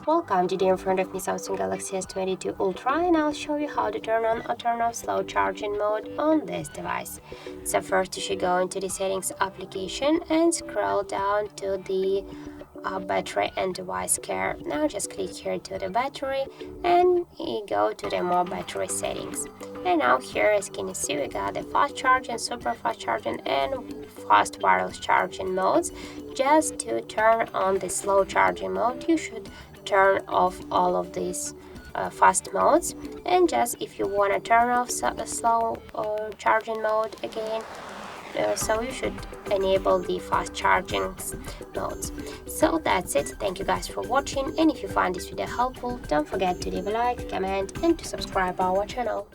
Welcome, today in front of me Samsung Galaxy S22 Ultra, and I'll show you how to turn on or turn off slow charging mode on this device. So first you should go into the settings application and scroll down to the battery and device care. Now just click here to the battery and you go to the more battery settings. And now here, as you can see, we got the fast charging, super fast charging and fast wireless charging modes. Just to turn on the slow charging mode, you should turn off all of these fast modes, and just if you want to turn off slow charging mode again, so you should enable the fast charging modes. So that's it. Thank you guys for watching, and if you find this video helpful, don't forget to leave a like, comment and to subscribe our channel.